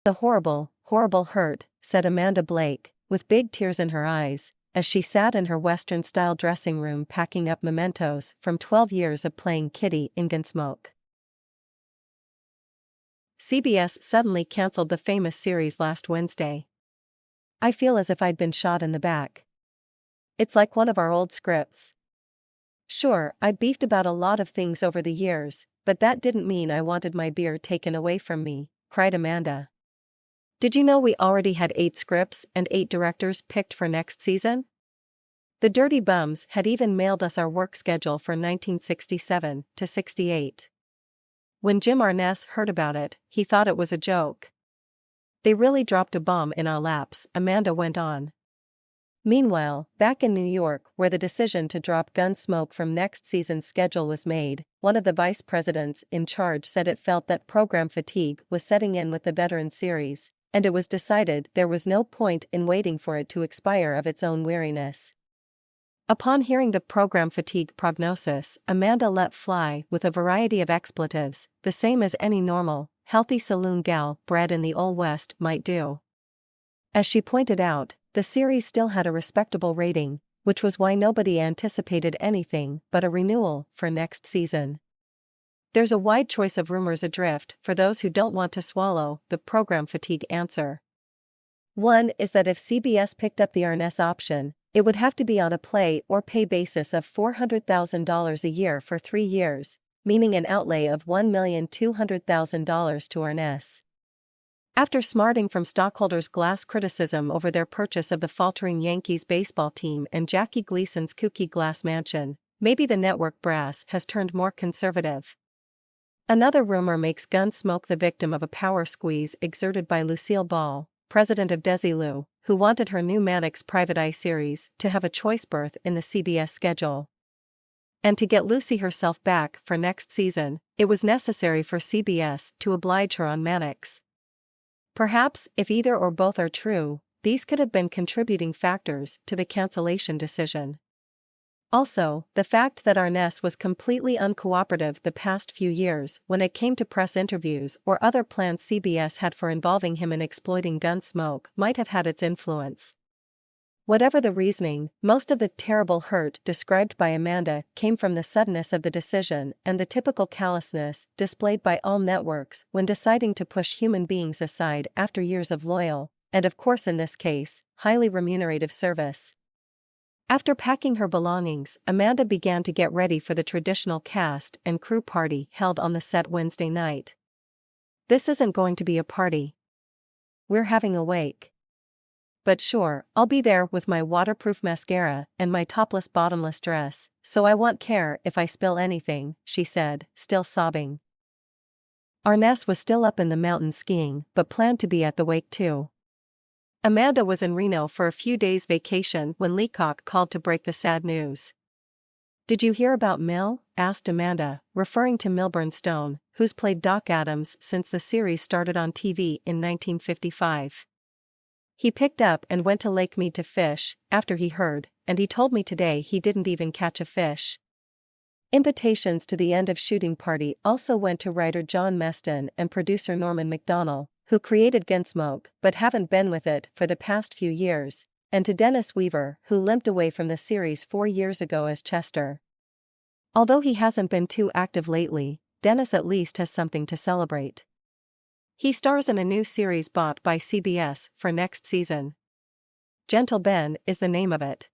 The horrible, horrible hurt, said Amanda Blake, with big tears in her eyes, as she sat in her Western-style dressing room packing up mementos from 12 years of playing Kitty in Gunsmoke. CBS suddenly canceled the famous series last Wednesday. I feel as if I'd been shot in the back. It's like one of our old scripts. Sure, I beefed about a lot of things over the years, but that didn't mean I wanted my beer taken away from me, cried Amanda. Did you know we already had 8 scripts and 8 directors picked for next season? The Dirty Bums had even mailed us our work schedule for 1967 to 68. When Jim Arness heard about it, he thought it was a joke. They really dropped a bomb in our laps, Amanda went on. Meanwhile, back in New York, where the decision to drop Gunsmoke from next season's schedule was made, one of the vice presidents in charge said it felt that program fatigue was setting in with the veteran series, and it was decided there was no point in waiting for it to expire of its own weariness. Upon hearing the program fatigue prognosis, Amanda let fly with a variety of expletives, the same as any normal, healthy saloon gal bred in the Old West might do. As she pointed out, the series still had a respectable rating, which was why nobody anticipated anything but a renewal for next season. There's a wide choice of rumors adrift for those who don't want to swallow the program fatigue answer. One is that if CBS picked up the Arness option, it would have to be on a play or pay basis of $400,000 a year for 3 years, meaning an outlay of $1,200,000 to Arness. After smarting from stockholders' glass criticism over their purchase of the faltering Yankees baseball team and Jackie Gleason's kooky glass mansion, maybe the network brass has turned more conservative. Another rumor makes Gunsmoke the victim of a power squeeze exerted by Lucille Ball, president of Desilu, who wanted her new Mannix Private Eye series to have a choice berth in the CBS schedule. And to get Lucy herself back for next season, it was necessary for CBS to oblige her on Mannix. Perhaps, if either or both are true, these could have been contributing factors to the cancellation decision. Also, the fact that Arness was completely uncooperative the past few years when it came to press interviews or other plans CBS had for involving him in exploiting Gunsmoke might have had its influence. Whatever the reasoning, most of the terrible hurt described by Amanda came from the suddenness of the decision and the typical callousness displayed by all networks when deciding to push human beings aside after years of loyal, and of course in this case, highly remunerative service. After packing her belongings, Amanda began to get ready for the traditional cast and crew party held on the set Wednesday night. This isn't going to be a party. We're having a wake. But sure, I'll be there with my waterproof mascara and my topless bottomless dress, so I won't care if I spill anything, she said, still sobbing. Arness was still up in the mountains skiing but planned to be at the wake too. Amanda was in Reno for a few days vacation when Leacock called to break the sad news. Did you hear about Mill? Asked Amanda, referring to Milburn Stone, who's played Doc Adams since the series started on TV in 1955. He picked up and went to Lake Mead to fish, after he heard, and he told me today he didn't even catch a fish. Invitations to the end of shooting party also went to writer John Meston and producer Norman MacDonald, who created Gunsmoke but haven't been with it for the past few years, and to Dennis Weaver, who limped away from the series 4 years ago as Chester. Although he hasn't been too active lately, Dennis at least has something to celebrate. He stars in a new series bought by CBS for next season. Gentle Ben is the name of it.